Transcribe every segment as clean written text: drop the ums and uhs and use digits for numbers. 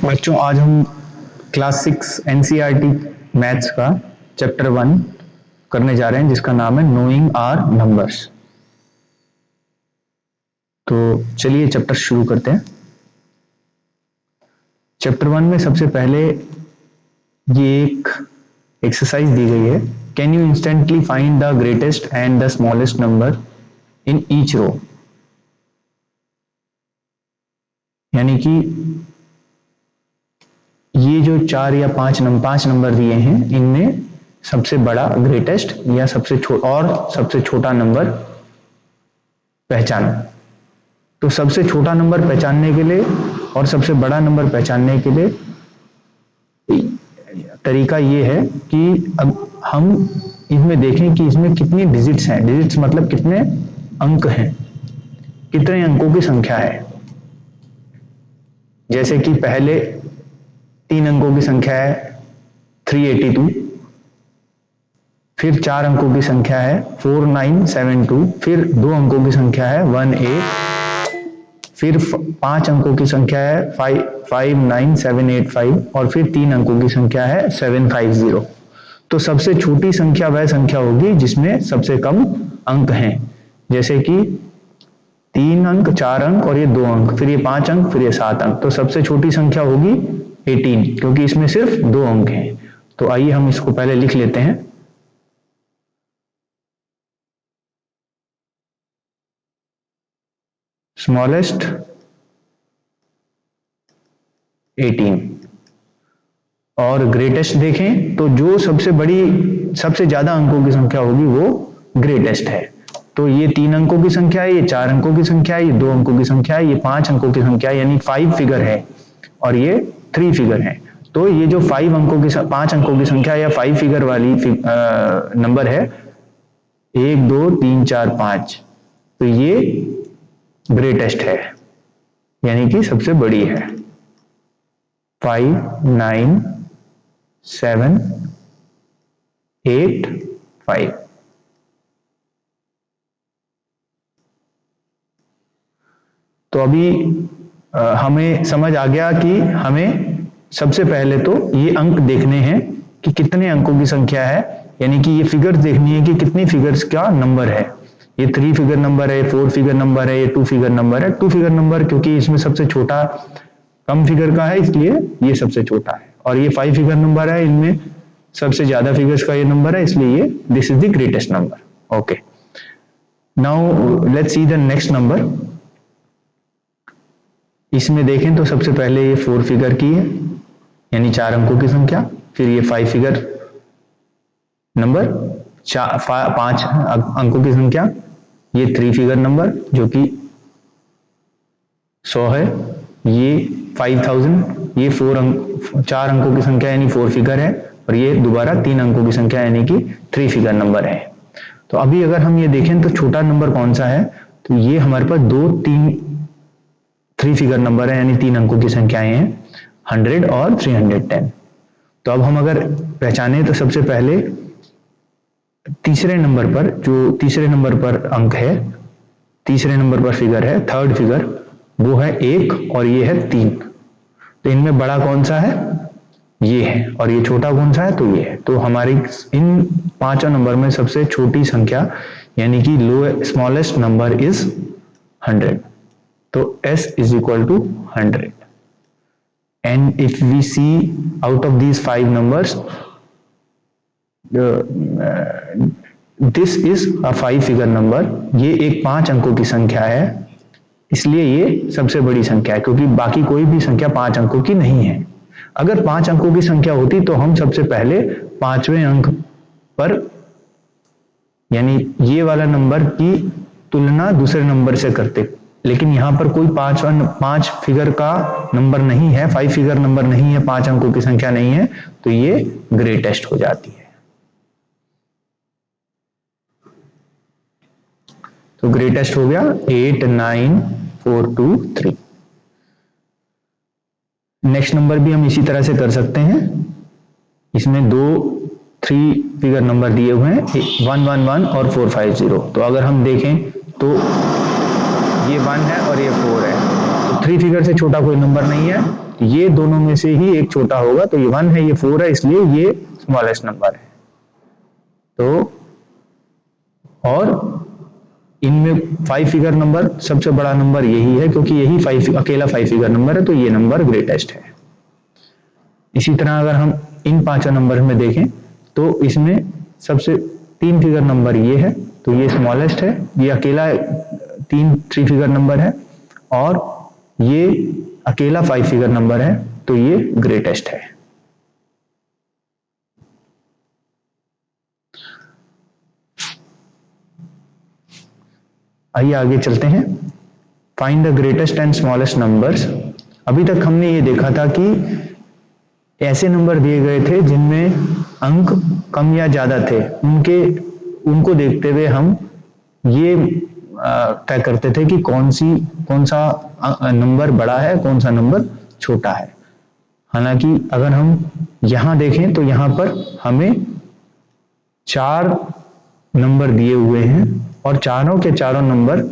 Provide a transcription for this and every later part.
बच्चों आज हम क्लास 6 एनसीईआरटी मैथ्स का चैप्टर 1 करने जा रहे हैं जिसका नाम है नोइंग आर नंबर्स। तो चलिए चैप्टर शुरू करते हैं। चैप्टर 1 में सबसे पहले ये एक एक्सरसाइज दी गई है, can you instantly find the greatest and the smallest number in each row. यानी कि ये जो चार या पांच नंबर दिए हैं, इनमें सबसे बड़ा ग्रेटेस्ट या सबसे छोटा नंबर पहचानो। तो सबसे छोटा नंबर पहचानने के लिए और सबसे बड़ा नंबर पहचानने के लिए तरीका ये है कि अब हम इसमें देखें कि इसमें कितनी डिजिट्स हैं। डिजिट्स मतलब कितने अंक हैं, कितने अंकों की संख्या है। जैसे कि पहले 3 अंकों की संख्या है 382, फिर 4 अंकों की संख्या है 4972, फिर 2 अंकों की संख्या है 18, फिर 5 अंकों की संख्या है 59785 और फिर 3 अंकों की संख्या है 750। तो सबसे छोटी संख्या वह संख्या होगी जिसमें सबसे कम अंक हैं। जैसे कि 3 अंक, 4 अंक और ये 2 अंक, फिर ये 5 अंक, फिर ये 7 अंक। तो सबसे छोटी संख्या होगी 18 क्योंकि इसमें सिर्फ 2 अंक हैं। तो आइए हम इसको पहले लिख लेते हैं। स्मॉलेस्ट 18 और ग्रेटेस्ट देखें तो जो सबसे ज्यादा अंकों की संख्या होगी वो ग्रेटेस्ट है। तो ये 3 अंकों की संख्या है, ये 4 अंकों की संख्या है, ये 2 अंकों की संख्या है, ये 5 अंकों की संख्या है, यानी 5 फिगर है और ये 3 फिगर है। तो ये जो 5 अंकों की संख्या या 5 फिगर वाली नंबर है 1 2 3 4 5, तो ये ग्रेटेस्ट है यानी कि सबसे बड़ी है। 5 9 7 8 5। तो अभी हमें समझ आ गया कि हमें सबसे पहले तो ये अंक देखने हैं कि कितने अंकों की संख्या है, यानी कि ये फिगर्स देखनी है कि कितनी फिगर्स का नंबर है। ये 3 फिगर नंबर है, 4 फिगर नंबर है, ये 2 फिगर नंबर है। 2 फिगर नंबर क्योंकि इसमें सबसे छोटा कम फिगर का है इसलिए ये सबसे छोटा है, और ये 5 फिगर नंबर है, इनमें सबसे ज्यादा फिगर्स का ये नंबर है, इसलिए ये this is the greatest number. Okay, now let's see the next number. इसमें देखें तो सबसे पहले ये 4 फिगर की है यानी 4 अंकों की संख्या, फिर ये 5 फिगर नंबर 5 अंकों की संख्या, ये 3 फिगर नंबर जो कि 100 है, ये 5000, ये 4 अंकों की संख्या यानी 4 फिगर है, और ये दोबारा 3 अंकों की संख्या यानी कि 3 फिगर नंबर है। तो अभी अगर हम ये देखें तो छोटा नंबर कौन सा है, तो ये हमारे पास 3 फिगर नंबर है यानी 3 अंकों की संख्याएं हैं 100 और 310। तो अब हम अगर पहचाने तो सबसे पहले तीसरे नंबर पर अंक है, तीसरे नंबर पर फिगर है, थर्ड फिगर, वो है 1 और ये है 3। तो इनमें बड़ा कौन सा है, ये है, और ये छोटा कौन सा है, तो ये है। तो हमारी इन 5 नंबर में सबसे छोटी संख्या यानी कि स्मॉलेस्ट नंबर इज 100। तो s is equal to 100, and if we see out of these 5 numbers, this is a 5 figure number। ये एक 5 अंकों की संख्या है, इसलिए ये सबसे बड़ी संख्या है क्योंकि बाकी कोई भी संख्या 5 अंकों की नहीं है। अगर 5 अंकों की संख्या होती तो हम सबसे पहले 5वें अंक पर यानी ये वाला नंबर की तुलना दूसरे नंबर से करते, लेकिन यहां पर कोई 5 फिगर का नंबर नहीं है, 5 फिगर नंबर नहीं है, 5 अंकों की संख्या नहीं है, तो ये ग्रेटेस्ट हो जाती है। तो ग्रेटेस्ट हो गया 8 9 4 2 3। नेक्स्ट नंबर भी हम इसी तरह से कर सकते हैं। इसमें 3 फिगर नंबर दिए हुए हैं 111 और 450। तो अगर हम देखें तो ये 1 है और ये 4 है, तो 3 फिगर से छोटा कोई नंबर नहीं है, ये दोनों में से ही एक छोटा होगा, तो ये 1 है, ये 4 है, इसलिए ये स्मॉलेस्ट नंबर है। तो और इनमें 5 फिगर नंबर सबसे बड़ा नंबर यही है, क्योंकि यही अकेला 5 फिगर नंबर है, तो ये नंबर ग्रेटेस्ट है। इसी तरह अगर हम इन पांचों नंबर में देखें तो इसमें सबसे 3 फिगर नंबर ये है, तो ये स्मॉलेस्ट है, ये अकेला 3 फिगर नंबर है, और ये अकेला 5 फिगर नंबर है, तो ये ग्रेटेस्ट है। आइए आगे चलते हैं। Find the greatest and smallest numbers. अभी तक हमने ये देखा था कि ऐसे नंबर दिए गए थे जिनमें अंक कम या ज्यादा थे, उनको देखते हुए हम ये तय करते थे कि कौन सा नंबर बड़ा है, कौन सा नंबर छोटा है। हालांकि अगर हम यहां देखें तो यहां पर हमें 4 नंबर दिए हुए हैं, और चारों के चारों नंबर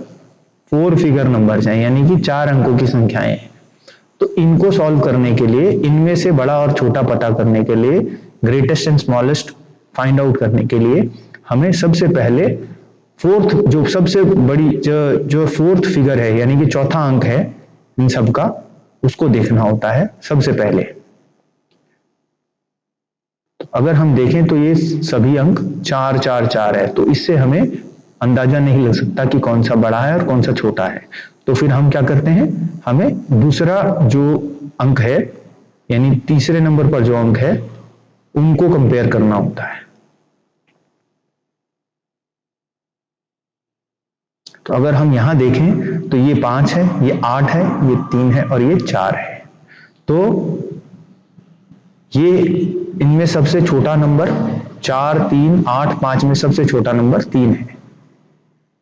4 फिगर नंबर्स हैं, यानी कि 4 अंकों की संख्याएं हैं। तो इनको सॉल्व करने के लिए, इनमें से बड़ा और छोटा पता करने के लिए, greatest and smallest find out करने के लिए हमें सबसे पहले फोर्थ, जो सबसे बड़ी जो फोर्थ फिगर है, यानी कि चौथा अंक है इन सब का, उसको देखना होता है सबसे पहले। तो अगर हम देखें तो ये सभी अंक 4 4 4 है, तो इससे हमें अंदाजा नहीं लग सकता कि कौन सा बड़ा है और कौन सा छोटा है। तो फिर हम क्या करते हैं, हमें दूसरा जो अंक है, यानी तीसरे नंबर पर जो अंक है, उनको कंपेयर करना होता है। तो अगर हम यहां देखें तो ये 5 है, ये 8 है, ये 3 है और ये 4 है। तो ये इनमें सबसे छोटा नंबर 4 3 8 5 में सबसे छोटा नंबर 3 है,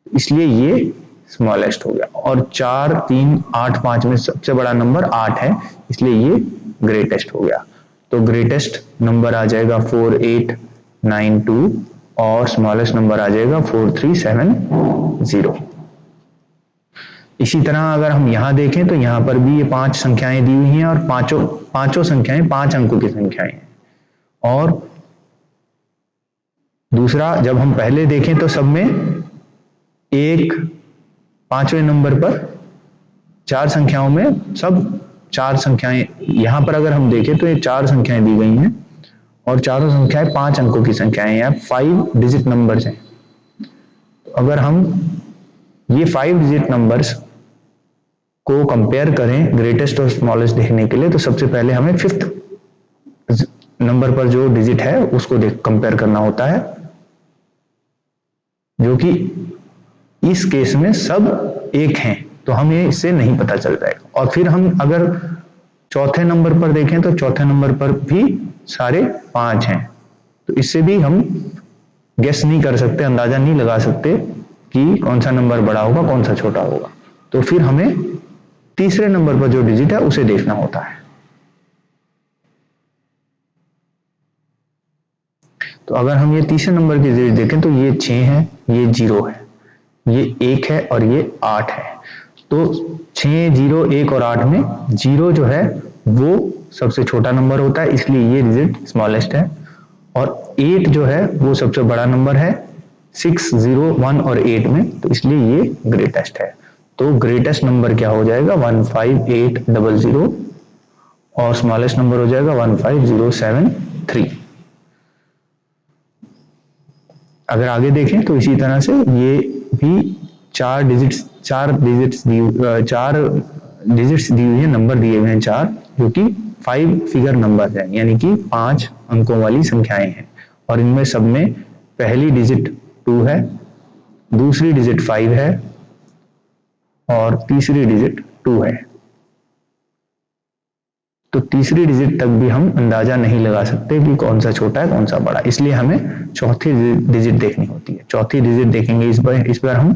इसलिए ये स्मॉलेस्ट हो गया। और 4 3 8 5 में सबसे बड़ा नंबर 8 है, इसलिए ये ग्रेटेस्ट हो गया। तो ग्रेटेस्ट नंबर आ जाएगा 4 8 9 2 और स्मॉलेस्ट नंबर आ जाएगा 4 3 7 0। इसी तरह अगर हम यहां देखें तो यहां पर भी ये 5 संख्याएं दी हुई हैं, और पांचों संख्याएं 5 अंकों की संख्याएं हैं। और दूसरा, जब हम पहले देखें तो सब में एक 5वें नंबर पर 4 संख्याओं में सब 4 संख्याएं, यहां पर अगर हम देखें तो ये 4 संख्याएं दी गई हैं, और चारों संख्याएं 5 अंकों की संख्याएं हैं, 5 डिजिट नंबर्स हैं। तो अगर हम ये 5 डिजिट नंबर्स को कंपेयर करें ग्रेटेस्ट और स्मॉलेस्ट देखने के लिए, तो सबसे पहले हमें 5th नंबर पर जो डिजिट है उसको कंपेयर करना होता है, जो कि इस केस में सब 1 हैं, तो हमें इससे नहीं पता चल जाएगा। और फिर हम अगर चौथे नंबर पर देखें तो चौथे नंबर पर भी सारे 5 हैं, तो इससे भी हम गेस नहीं कर सकते, अंदाजा नहीं लगा सकते कि कौन सा नंबर बड़ा होगा, कौन सा छोटा होगा। तो फिर हमें तीसरे नंबर पर जो डिजिट है उसे देखना होता है। तो अगर हम ये तीसरे नंबर की डिजिट देखें तो ये 6 है, ये 0 है, ये 1 है और ये 8 है। तो 6 0 1 और 8 में 0 जो है वो सबसे छोटा नंबर होता है, इसलिए ये डिजिट स्मॉलेस्ट है। और 8 जो है वो सबसे बड़ा नंबर है 6 0 1 और 8 में, तो इसलिए ये ग्रेटेस्ट है। तो ग्रेटेस्ट नंबर क्या हो जाएगा 15800, और स्मॉलेस्ट नंबर हो जाएगा 15073। अगर आगे देखें तो इसी तरह से ये भी 4 डिजिट्स दी हुई है, नंबर दिए हुए हैं 4, जो कि 5 फिगर नंबर है, यानी कि 5 अंकों वाली संख्याएं हैं। और इनमें सब में पहली डिजिट 2 है, दूसरी डिजिट 5 है और तीसरी डिजिट 2 है। तो तीसरी डिजिट तक भी हम अंदाजा नहीं लगा सकते कि कौन सा छोटा है कौन सा बड़ा, इसलिए हमें चौथी डिजिट देखनी होती है। चौथी डिजिट देखेंगे इस बार हम,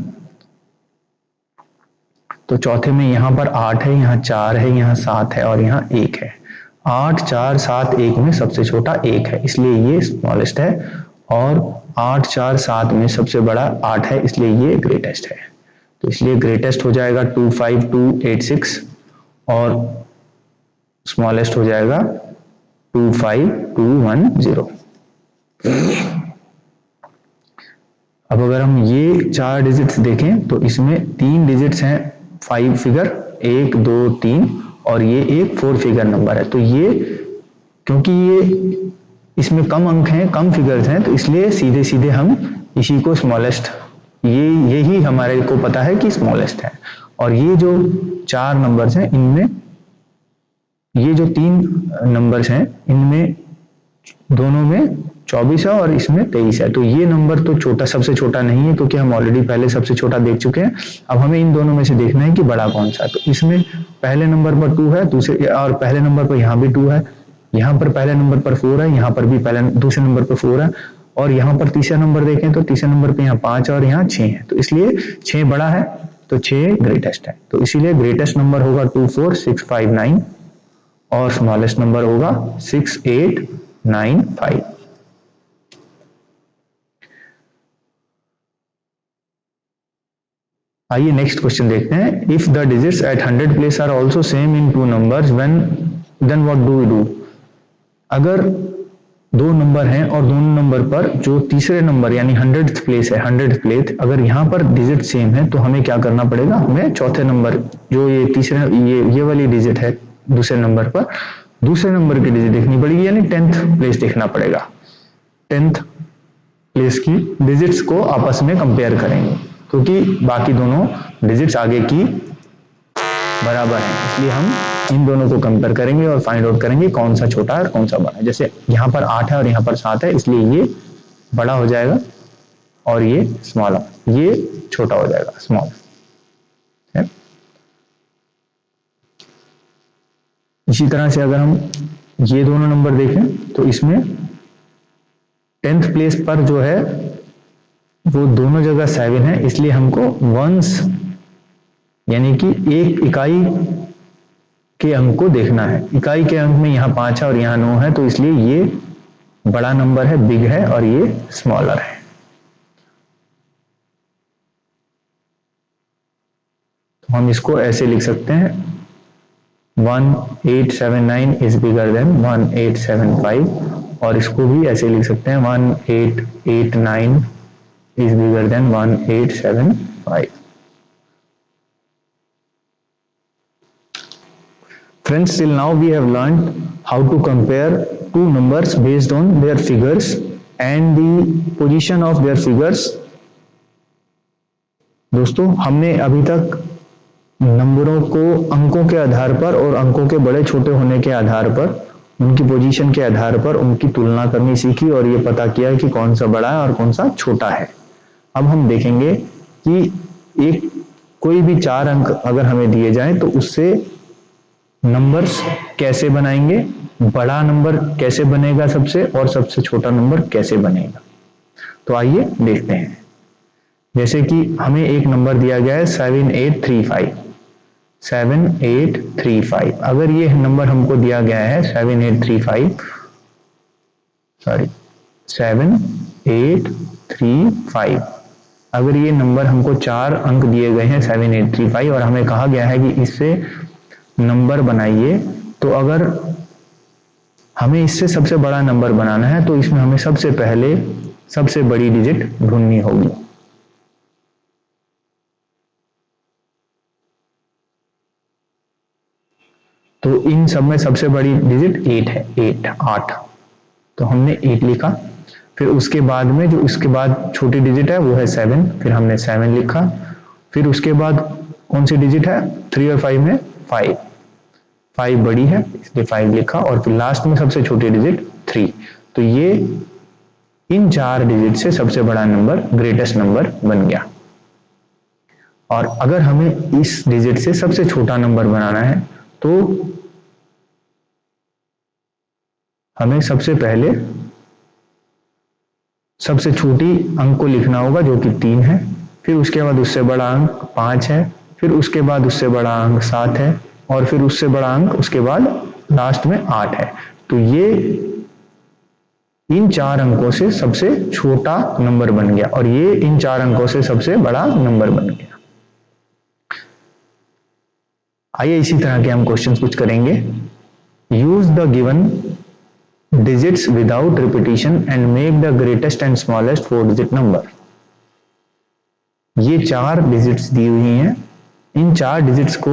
तो चौथे में यहां पर 8 है, यहां 4 है, यहां 7 है और यहां 1 है। 8 4 7 1 में सबसे छोटा 1 है, इसलिए ये स्मॉलेस्ट है। और 8 4 7 में सबसे बड़ा 8 है, इसलिए ये ग्रेटेस्ट है। तो इसलिए ग्रेटेस्ट हो जाएगा 25286, और स्मॉलेस्ट हो जाएगा 25210। अब अगर हम ये 4 डिजिट्स देखें तो इसमें 3 डिजिट्स हैं 5 फिगर, 1 2 3, और ये एक 4 फिगर नंबर है। तो ये क्योंकि ये इसमें कम अंक हैं, कम फिगर्स हैं, तो इसलिए सीधे सीधे हम इसी को स्मॉलेस्ट, यही हमारे को पता है कि स्मॉलेस्ट है। और ये जो 4 नंबर्स हैं इनमें, ये जो 3 नंबर्स हैं इनमें दोनों में 24 है और इसमें 23 है। तो ये नंबर तो छोटा, सबसे छोटा नहीं है, क्योंकि हम ऑलरेडी पहले सबसे छोटा देख चुके हैं। अब हमें इन दोनों में से देखना है कि बड़ा कौन सा है। तो इसमें पहले नंबर पर 2 है, दूसरे और पहले नंबर पर यहाँ भी 2 है, यहाँ पर पहले नंबर पर 4 है, यहाँ पर भी दूसरे नंबर पर 4 है, और यहाँ पर तीसरा नंबर देखें तो तीसरे नंबर पे यहाँ 5 और यहाँ 6 है। तो इसलिए 6 बड़ा है, तो 6 ग्रेटेस्ट है। तो इसीलिए ग्रेटेस्ट नंबर होगा 24659 और स्मॉलेस्ट नंबर होगा 6895। आइए नेक्स्ट क्वेश्चन देखते हैं। If the digits at 100 place are also same in 2 numbers when then what do we do. अगर 2 नंबर हैं और दोनों नंबर पर जो तीसरे नंबर यानी 100th प्लेस है, 100th प्लेस, अगर यहाँ पर डिजिट सेम है तो हमें क्या करना पड़ेगा, हमें चौथे नंबर जो ये तीसरे ये वाली डिजिट है दूसरे नंबर पर, दूसरे नंबर की डिजिट देखनी पड़ेगी, यानी 10th प्लेस देखना पड़ेगा। 10th प्लेस की डिजिट्स को आपस में कंपेयर करेंगे, क्योंकि बाकी दोनों डिजिट्स आगे की बराबर हैं, इसलिए हम इन दोनों को कंपेयर करेंगे और फाइंड आउट करेंगे कौन सा छोटा है और कौन सा बड़ा है। जैसे यहाँ पर 8 है और यहाँ पर 7 है, इसलिए ये बड़ा हो जाएगा और ये स्मॉलर, ये छोटा हो जाएगा, स्मॉल है। इसी तरह से अगर हम ये दोनों नंबर देखें तो इसमें 10th प्लेस पर जो है वो दोनों जगह 7 है, इसलिए हमको वंस यानी कि एक इकाई के अंक को देखना है। इकाई के अंक में यहाँ 5 है और यहाँ 9 है, तो इसलिए ये बड़ा नंबर है, बिग है, और ये स्मॉलर है। तो हम इसको ऐसे लिख सकते हैं 1879 इज बिगर देन 1875, और इसको भी ऐसे लिख सकते हैं 1889 is bigger than 1875. Friends, till now we have learned how to compare two numbers based on their figures and the position of their figures. दोस्तों, हमने अभी तक नंबरों को अंकों के आधार पर और अंकों के बड़े छोटे होने के आधार पर, उनकी पोजीशन के आधार पर उनकी तुलना करनी सीखी और ये पता किया कि कौन सा बड़ा है और कौन सा छोटा है। अब हम देखेंगे कि एक कोई भी 4 अंक अगर हमें दिए जाएं तो उससे नंबर्स कैसे बनाएंगे, बड़ा नंबर कैसे बनेगा सबसे, और सबसे छोटा नंबर कैसे बनेगा। तो आइए देखते हैं। जैसे कि हमें एक नंबर दिया गया है 7835, 7835। अगर ये नंबर हमको दिया गया है 7835, अगर ये नंबर हमको 4 अंक दिए गए हैं 7835 और हमें कहा गया है कि इससे नंबर बनाइए, तो अगर हमें इससे सबसे बड़ा नंबर बनाना है तो इसमें हमें सबसे पहले सबसे बड़ी डिजिट ढूंढनी होगी। तो इन सब में सबसे बड़ी डिजिट 8 है, 8। तो हमने 8 लिखा। फिर उसके बाद में जो उसके बाद छोटी डिजिट है वो है 7, फिर हमने 7 लिखा। फिर उसके बाद कौन सी डिजिट है 3 और 5 में 5 बड़ी है इसलिए 5 लिखा, और फिर लास्ट में सबसे छोटी डिजिट 3। तो ये इन 4 डिजिट से सबसे बड़ा नंबर, ग्रेटेस्ट नंबर बन गया। और अगर हमें इस डिजिट से सबसे छोटा नंबर बनाना है तो हमें सबसे पहले सबसे छोटी अंक को लिखना होगा जो कि 3 है, फिर उसके बाद उससे बड़ा अंक 5 है, फिर उसके बाद उससे बड़ा अंक 7 है, और फिर उससे बड़ा अंक उसके बाद लास्ट में 8 है। तो ये इन 4 अंकों से सबसे छोटा नंबर बन गया और ये इन 4 अंकों से सबसे बड़ा नंबर बन गया। आइए इसी तरह के हम क्वेश्चंस कुछ करेंगे। Use the given digits without repetition and make the greatest and smallest 4 digit number। ये 4 डिजिट्स दी हुई हैं, इन 4 डिजिट्स को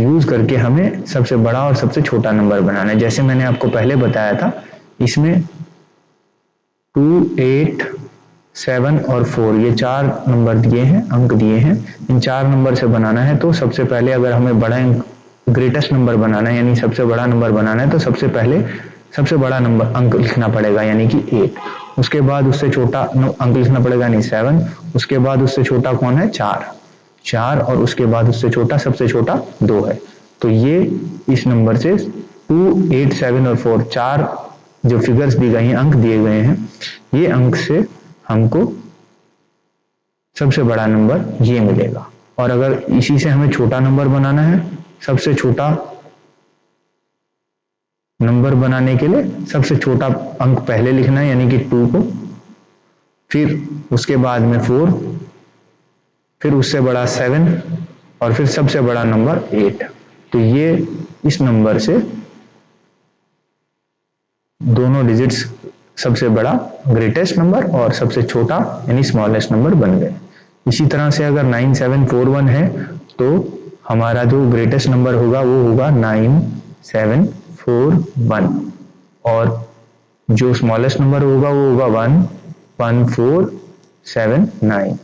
यूज करके हमें सबसे बड़ा और सबसे छोटा नंबर बनाना है। जैसे मैंने आपको पहले बताया था, इसमें 2, 8, 7 और 4 ये 4 नंबर दिए हैं, अंक दिए हैं। इन 4 नंबर से बनाना है तो सबसे पहले अगर हमें बड़ा ग्रेटेस्ट नंबर बनाना है, यानी सबसे बड़ा नंबर बनाना है, तो सबसे पहले सबसे बड़ा नंबर अंक लिखना पड़ेगा, यानी कि 8। उसके बाद उससे छोटा अंक लिखना पड़ेगा, यानी 7। उसके बाद उससे छोटा कौन है, 4, और उसके बाद उससे छोटा, सबसे छोटा 2 है। तो ये इस नंबर से 2, 8, 7 और 4 4 जो फिगर्स दी गई हैं, अंक दिए गए हैं, ये अंक से हमको सबसे बड़ा नंबर ये मिलेगा। और अगर इसी से हमें छोटा नंबर बनाना है, सबसे छोटा नंबर बनाने के लिए सबसे छोटा अंक पहले लिखना है, यानी कि 2 को, फिर उसके बाद में 4, फिर उससे बड़ा 7 और फिर सबसे बड़ा नंबर 8। तो ये इस नंबर से दोनों डिजिट्स सबसे बड़ा ग्रेटेस्ट नंबर और सबसे छोटा यानी स्मॉलेस्ट नंबर बन गए। इसी तरह से अगर 9741 है तो हमारा जो ग्रेटेस्ट नंबर होगा वो होगा 9741, और जो स्मॉलेस्ट नंबर होगा वो होगा 11479।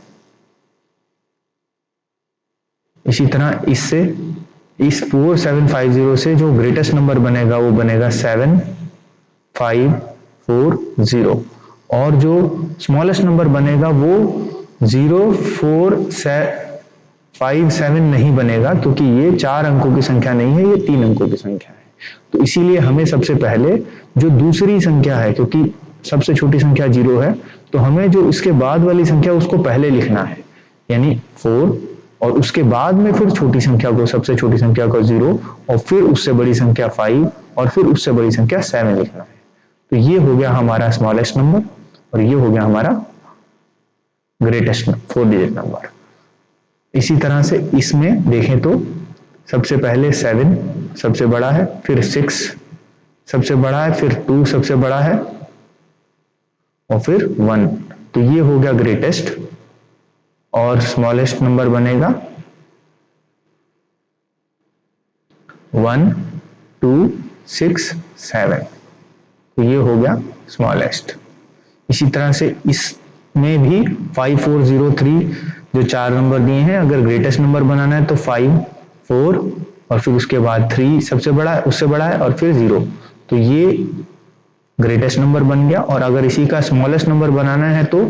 इसी तरह इससे इस 4750 से जो ग्रेटेस्ट नंबर बनेगा वो बनेगा 7540, और जो स्मॉलेस्ट नंबर बनेगा वो 0457 नहीं बनेगा, क्योंकि ये 4 अंकों की संख्या नहीं है, ये 3 अंकों की संख्या है। तो इसीलिए हमें सबसे पहले जो दूसरी संख्या है, क्योंकि सबसे छोटी संख्या 0 है, तो हमें जो इसके बाद वाली संख्या उसको पहले लिखना है, यानी 4, और उसके बाद में फिर छोटी संख्या को, सबसे छोटी संख्या को 0, और फिर उससे बड़ी संख्या 5, और फिर उससे बड़ी संख्या 7 लिखना है। तो ये हो गया हमारा स्मॉलेस्ट नंबर, और ये हो गया हमारा ग्रेटेस्ट 4 डिजिट नंबर। इसी तरह से इसमें देखें तो सबसे पहले 7 सबसे बड़ा है, फिर 6 सबसे बड़ा है, फिर 2 सबसे बड़ा है, और फिर 1। तो ये हो गया ग्रेटेस्ट, और स्मॉलेस्ट नंबर बनेगा 1, 2, 6, 7। तो ये हो गया स्मॉलेस्ट। इसी तरह से इसमें भी 5403 जो 4 नंबर दिए हैं, अगर ग्रेटेस्ट नंबर बनाना है तो 5, 4 और फिर उसके बाद 3 सबसे बड़ा है, उससे बड़ा है, और फिर 0। तो ये ग्रेटेस्ट नंबर बन गया। और अगर इसी का स्मॉलेस्ट नंबर बनाना है तो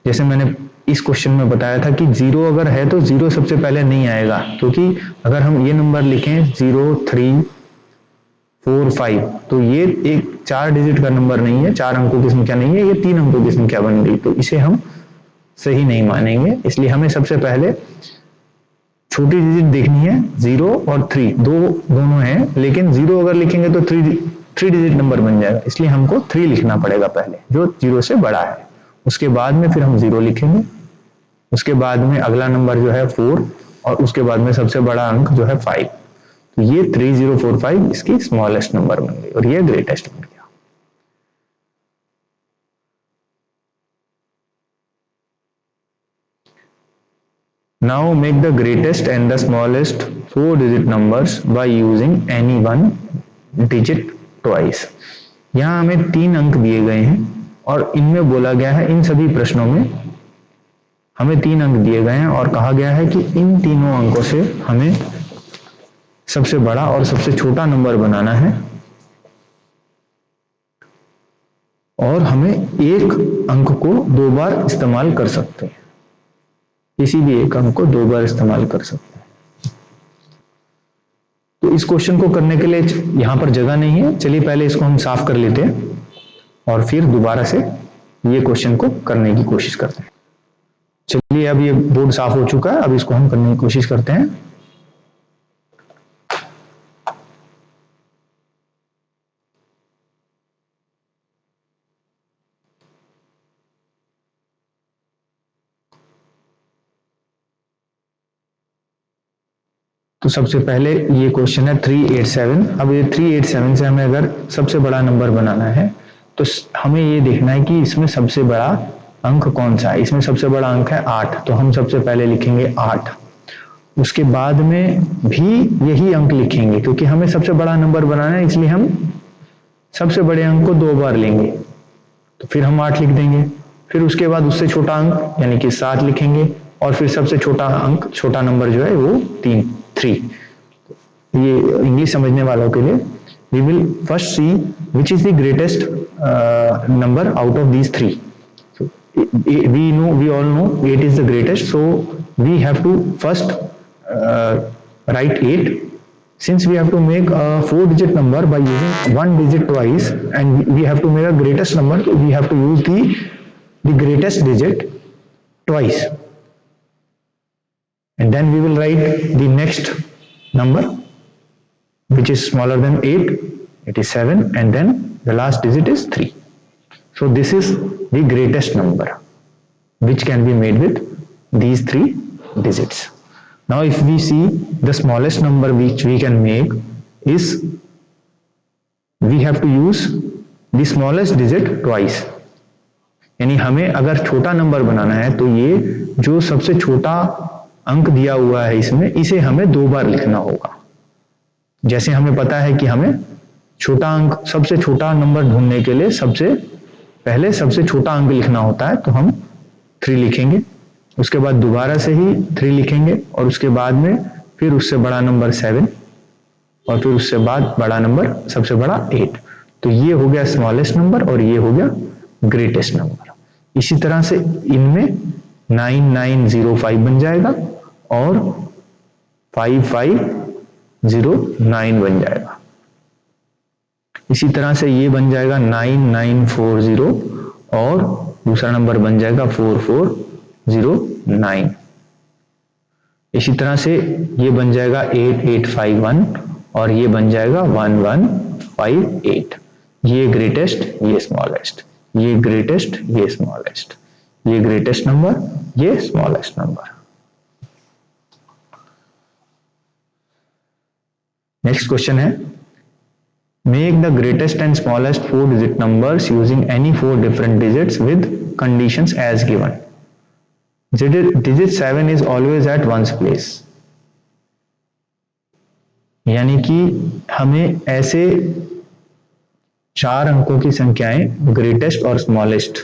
जैसे मैंने इस क्वेश्चन में बताया था कि 0 अगर है तो 0 सबसे पहले नहीं आएगा, क्योंकि अगर हम ये नंबर लिखें 0, 3, 4, 5, तो ये एक 4 डिजिट का नंबर नहीं है, 4 अंकों की संख्या नहीं है, ये 3 अंकों की संख्या बन गई, तो इसे हम सही नहीं मानेंगे। इसलिए हमें सबसे पहले छोटी डिजिट देखनी है, 0 और 3 दोनों हैं, लेकिन 0 अगर लिखेंगे तो 3 डिजिट नंबर बन जाएगा, इसलिए हमको 3 लिखना पड़ेगा पहले, जो 0 से बड़ा है। उसके बाद में फिर हम 0 लिखेंगे, उसके बाद में अगला नंबर जो है 4, और उसके बाद में सबसे बड़ा अंक जो है 5। तो ये 3045 इसकी स्मॉलेस्ट नंबर बन गई, और ये ग्रेटेस्ट बन गया। Now make the greatest and the smallest 4 digit numbers by using any one digit twice। यहाँ हमें 3 अंक दिए गए हैं, और इनमें बोला गया है, इन सभी प्रश्नों में हमें 3 अंक दिए गए हैं, और कहा गया है कि इन तीनों अंकों से हमें सबसे बड़ा और सबसे छोटा नंबर बनाना है, और हमें एक अंक को 2 बार इस्तेमाल कर सकते हैं, किसी भी एक अंक को 2 बार इस्तेमाल कर सकते हैं। तो इस क्वेश्चन को करने के लिए यहां पर जगह नहीं है, चलिए पहले इसको हम साफ कर लेते हैं और फिर दोबारा से ये क्वेश्चन को करने की कोशिश करते हैं। चलिए अब ये बोर्ड साफ हो चुका है, अब इसको हम करने की कोशिश करते हैं। तो सबसे पहले ये क्वेश्चन है 387। अब ये 387 से हमें अगर सबसे बड़ा नंबर बनाना है तो हमें ये देखना है कि इसमें सबसे बड़ा अंक कौन सा है। इसमें सबसे बड़ा अंक है 8, तो हम सबसे पहले लिखेंगे 8। उसके बाद में भी यही अंक लिखेंगे, क्योंकि हमें सबसे बड़ा नंबर बनाना है, इसलिए हम सबसे बड़े अंक को 2 बार लेंगे। तो फिर हम 8 लिख देंगे। फिर उसके बाद उससे छोटा अंक यानी कि 7 लिखेंगे, और फिर सबसे छोटा अंक, छोटा नंबर जो है वो 3। ये इंग्लिश समझने वालों के लिए, we will first see which is the greatest number out of these 3। we all know 8 is the greatest, so we have to first write 8. Since we have to make a 4-digit number by using 1 digit twice, and we have to make a greatest number, so we have to use the greatest digit twice, and then we will write the next number which is smaller than 8, it is 7, and then the last digit is 3. So this is the greatest number which can be made with these 3 digits. Now if we see the smallest number which we can make is, we have to use the smallest digit twice. यानी हमें अगर छोटा number बनाना है तो ये जो सबसे छोटा अंक दिया हुआ है इसमें, इसे हमें 2 बार लिखना होगा। जैसे हमें पता है कि हमें छोटा अंक, सबसे छोटा नंबर ढूंढने के लिए सबसे पहले सबसे छोटा अंक लिखना होता है, तो हम 3 लिखेंगे। उसके बाद दोबारा से ही 3 लिखेंगे, और उसके बाद में फिर उससे बड़ा नंबर 7, और फिर उससे बाद बड़ा नंबर सबसे बड़ा 8। तो ये हो गया स्मॉलेस्ट नंबर और ये हो गया ग्रेटेस्ट नंबर। इसी तरह से इनमें 9905 बन जाएगा और 5509 बन जाएगा। इसी तरह से ये बन जाएगा 9940 और दूसरा नंबर बन जाएगा 4409। इसी तरह से ये बन जाएगा 8851 और ये बन जाएगा 1158। ये ग्रेटेस्ट, ये स्मॉलेस्ट, ये ग्रेटेस्ट, ये स्मॉलेस्ट, ये ग्रेटेस्ट नंबर, ये स्मॉलेस्ट नंबर। नेक्स्ट क्वेश्चन है, make the greatest and smallest 4-digit numbers using any 4 different digits with conditions as given. Digit 7 is always at ones place. यानी कि हमें ऐसे 4 अंकों की संख्याएं ग्रेटेस्ट और स्मॉलेस्ट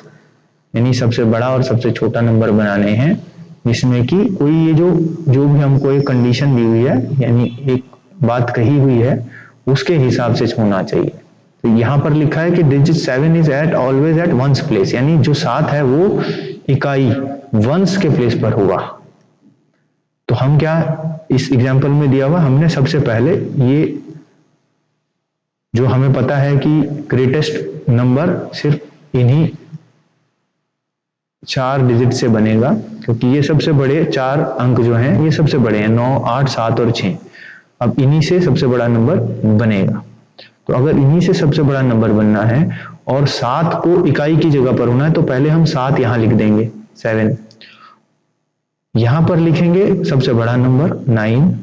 यानी सबसे बड़ा और सबसे छोटा नंबर बनाने हैं, जिसमें कि कोई ये जो भी हमको एक कंडीशन दी हुई है यानी एक बात कही हुई है उसके हिसाब से होना चाहिए। तो यहाँ पर लिखा है कि digit 7 is eight always at ones place, यानी जो 7 है वो इकाई वंस के प्लेस पर होगा। तो हम क्या इस एग्जाम्पल में दिया हुआ, हमने सबसे पहले ये जो हमें पता है कि ग्रेटेस्ट नंबर सिर्फ इन्हीं 4 डिजिट से बनेगा, क्योंकि ये सबसे बड़े 4 अंक जो हैं ये सबसे बड़े हैं, 9, 8, 7 और 6। अब इन्हीं से सबसे बड़ा नंबर बनेगा। तो अगर इन्हीं से सबसे बड़ा नंबर बनना है और 7 को इकाई की जगह पर होना है, तो पहले हम 7 यहां लिख देंगे, 7 यहां पर लिखेंगे, सबसे बड़ा नंबर 9,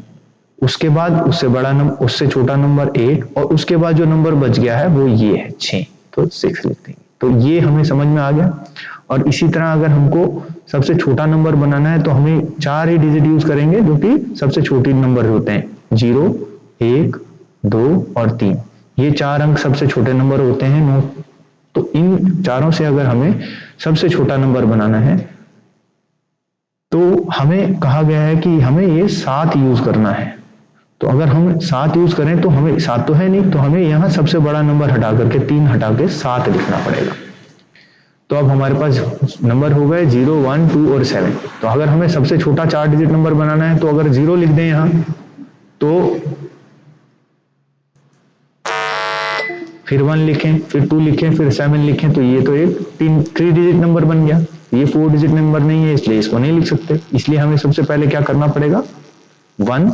उसके बाद उससे बड़ा नंबर, उससे छोटा नंबर 8, और उसके बाद जो नंबर बच गया है वो ये है 6, तो 6 लिख देंगे। तो ये हमें समझ में आ गया। और इसी तरह अगर हमको सबसे छोटा नंबर बनाना है तो हमें 4 ही डिजिट यूज करेंगे, जो कि सबसे छोटे नंबर होते हैं, 0, 1, 2 और 3। ये 4 अंक सबसे छोटे नंबर होते हैं, 9। तो इन चारों से अगर हमें सबसे छोटा नंबर बनाना है तो हमें कहा गया है कि हमें ये 7 यूज करना है। तो अगर हम 7 यूज करें तो हमें 7 तो है नहीं, तो हमें यहाँ सबसे बड़ा नंबर हटा करके 3 हटा के 7 लिखना पड़ेगा। तो अब हमारे पास नंबर हो गए 0, 1, 2 और 7। तो अगर हमें सबसे छोटा 4 डिजिट नंबर बनाना है तो अगर 0 लिख दें यहाँ, तो फिर 1 लिखें, फिर 2 लिखें, फिर 7 लिखें, तो ये तो एक 3 डिजिट नंबर बन गया। ये 4 डिजिट नंबर नहीं है, इसलिए इसको नहीं लिख सकते। इसलिए हमें सबसे पहले क्या करना पड़ेगा, 1,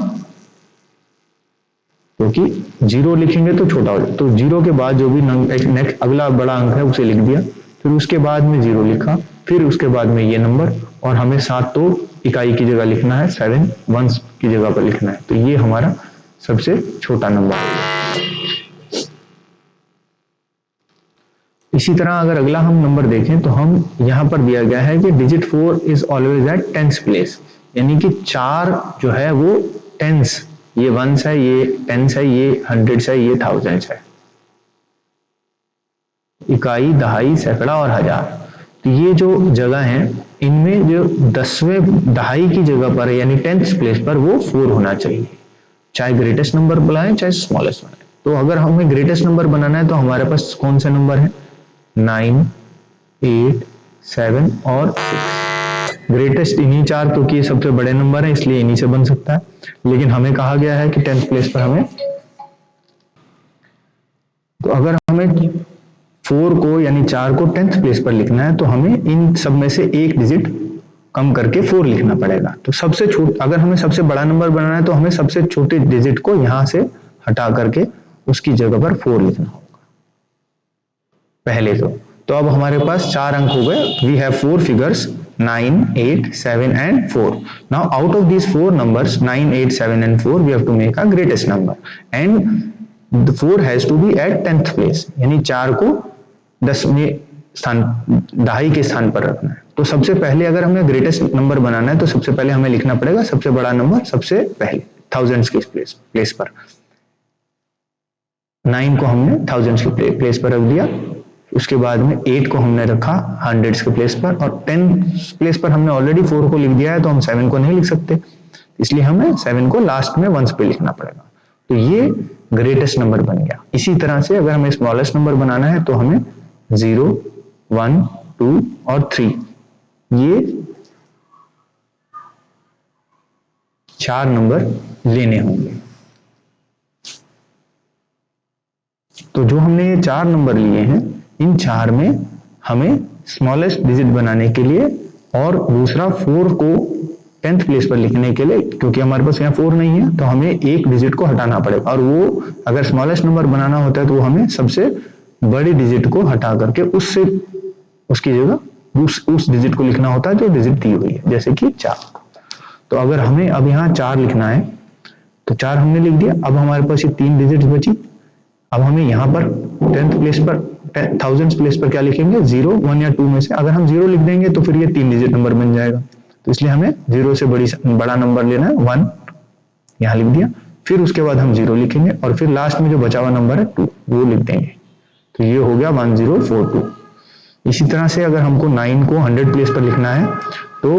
क्योंकि 0 लिखेंगे तो छोटा हो जाए। तो 0 के बाद जो भी नेक्स्ट अगला बड़ा अंक है उसे लिख दिया, फिर उसके बाद में 0 लिखा, फिर उसके बाद में ये नंबर, और हमें 7 तो इकाई की जगह लिखना है, 7 वंस की जगह पर लिखना है। तो ये हमारा सबसे छोटा नंबर है। इसी तरह अगर अगला हम नंबर देखें तो हम यहाँ पर दिया गया है कि digit 4 is always at tens place, यानी कि 4 जो है वो टेंस, ये वंस है, ये टेंस है, ये हंड्रेड्स है, ये थाउजेंड्स है, इकाई, दहाई, सैकड़ा और हजार। तो ये जो जगह है इनमें जो 10वें दहाई की जगह पर यानी टेंथ प्लेस पर वो 4 होना चाहिए, चाहे ग्रेटेस्ट नंबर बनाए चाहे स्मॉलेस्ट बनाए। तो अगर हमें ग्रेटेस्ट नंबर बनाना है तो हमारे पास कौन सा नंबर है, 9, 8, 7 और 6। ग्रेटेस्ट इन्हीं 4 क्योंकि ये सबसे बड़े नंबर है इसलिए इन्हीं से बन सकता है, लेकिन हमें कहा गया है कि टेंथ प्लेस पर हमें, तो अगर हमें 4 को यानी 4 को टेंथ प्लेस पर लिखना है तो हमें इन सब में से एक डिजिट कम करके 4 लिखना पड़ेगा। तो सबसे छोटा, अगर हमें सबसे बड़ा नंबर बनाना है तो हमें सबसे छोटे डिजिट को यहां से हटा करके उसकी जगह पर 4 लिखना होगा पहले तो अब हमारे पास 4 अंक हो गए। We have 4 figures 9, 8, 7 and 4. Now out of these 4 numbers 9, 8, 7 and 4 we have to make a greatest number and the 4 has to be at 10th place, यानी 4 को 10वें स्थान, दहाई के स्थान पर रखना है। तो सबसे पहले अगर हमें ग्रेटेस्ट नंबर बनाना है तो सबसे पहले हमें लिखना पड़ेगा सबसे बड़ा नंबर सबसे पहले थाउजेंड्स के प्लेस पर। 9 को हमने थाउजेंड्स के प्लेस पर रख दिया, उसके बाद में 8 को हमने रखा हंड्रेड्स के प्लेस पर, और 10 प्लेस पर हमने ऑलरेडी 4 को लिख दिया है तो हम 7 को नहीं लिख सकते, इसलिए हमें 7 को लास्ट में वंस पे लिखना पड़ेगा। तो ये ग्रेटेस्ट नंबर बन गया। इसी तरह से अगर हमें स्मॉलेस्ट नंबर बनाना है तो हमें 0, 1, 2 और 3 ये 4 नंबर लेने होंगे। तो जो हमने ये 4 नंबर लिए हैं इन 4 में हमें स्मॉलेस्ट डिजिट बनाने के लिए और दूसरा 4 को 10th प्लेस पर लिखने के लिए, क्योंकि हमारे पास यहाँ 4 नहीं है तो हमें एक डिजिट को हटाना पड़ेगा, और वो अगर स्मॉलेस्ट नंबर बनाना होता है तो वो हमें सबसे बड़ी डिजिट को हटा करके उससे उसकी जगह उस डिजिट को लिखना होता है जो डिजिट दी हुई है, जैसे कि 4। तो अगर हमें अब यहाँ 4 लिखना है तो 4 हमने लिख दिया। अब हमारे पास ये 3 डिजिट बची। अब हमें यहाँ पर 10th प्लेस पर थाउजेंड्स प्लेस पर क्या लिखेंगे, 0, 1 या 2 में से अगर हम 0 लिख देंगे तो फिर ये 3 डिजिट नंबर बन जाएगा। तो इसलिए हमें 0 से बड़ा नंबर लेना है, 1 यहाँ लिख दिया, फिर उसके बाद हम 0 लिखेंगे और फिर लास्ट में जो बचा हुआ नंबर है 2 वो लिख देंगे। तो ये हो गया 1042। इसी तरह से अगर हमको 9 को 100 प्लेस पर लिखना है तो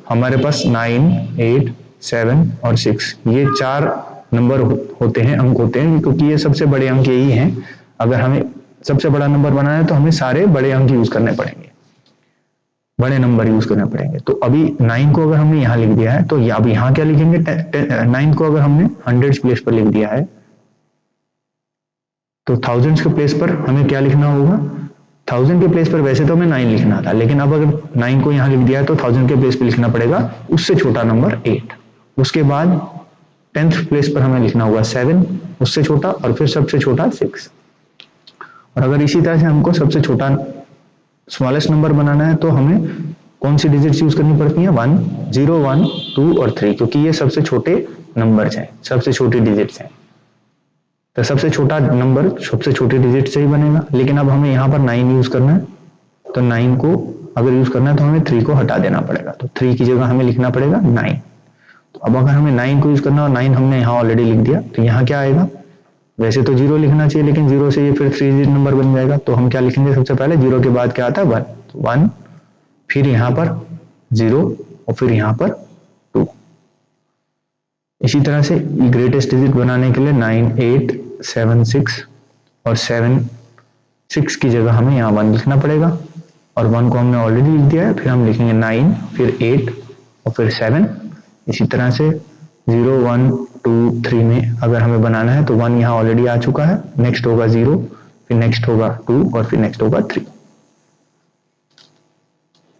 हमारे पास 9, 8, 7 और 6 ये 4 नंबर होते हैं, अंक होते हैं, क्योंकि ये सबसे बड़े अंक यही हैं। अगर हमें सबसे बड़ा नंबर बनाना है तो हमें सारे बड़े अंक यूज करने पड़ेंगे, बड़े नंबर यूज करने पड़ेंगे। तो अभी 9 को अगर हमने यहाँ लिख दिया है तो अब यहाँ क्या लिखेंगे, 9 को अगर हमने 100 प्लेस पर लिख दिया है तो थाउजेंड्स के प्लेस पर हमें क्या लिखना होगा, 1000 के प्लेस पर वैसे तो हमें 9 लिखना था, लेकिन अब अगर 9 को यहाँ लिख दिया है तो 1000 के प्लेस पर लिखना पड़ेगा उससे छोटा नंबर 8। उसके बाद 10th प्लेस पर हमें लिखना होगा 7, उससे छोटा, और फिर सबसे छोटा 6। और अगर इसी तरह से हमको सबसे छोटा स्मॉलेस्ट नंबर बनाना है तो हमें कौन सी डिजिट्स यूज करनी पड़ती हैं, 1, 0, 1, 2 और 3, क्योंकि ये सबसे छोटे नंबर्स हैं, सबसे छोटी डिजिट्स हैं। तो सबसे छोटा नंबर सबसे छोटे डिजिट से ही बनेगा। लेकिन अब हमें यहाँ पर 9 यूज करना है, तो 9 को अगर यूज करना है तो हमें 3 को हटा देना पड़ेगा, तो 3 की जगह हमें लिखना पड़ेगा 9। तो अब अगर हमें 9 को यूज करना है और 9 हमने यहाँ ऑलरेडी लिख दिया तो यहाँ क्या आएगा, वैसे तो 0 लिखना चाहिए लेकिन 0 से ये फिर 3 डिजिट नंबर बन जाएगा। तो हम क्या लिखेंगे, सबसे पहले 0 के बाद क्या आता है 1, तो 1, फिर यहाँ पर 0 और फिर यहाँ पर 2। इसी तरह से ग्रेटेस्ट डिजिट बनाने के लिए 9, 8, 7, 6 और 7, 6 की जगह हमें यहाँ 1 लिखना पड़ेगा, और 1 को हमने ऑलरेडी लिख दिया है। फिर हम लिखेंगे 9, फिर 8 और फिर 7। इसी तरह से 0, 1, 2, 3 में अगर हमें बनाना है तो 1 यहाँ ऑलरेडी आ चुका है, नेक्स्ट होगा 0, फिर नेक्स्ट होगा 2 और फिर नेक्स्ट होगा 3।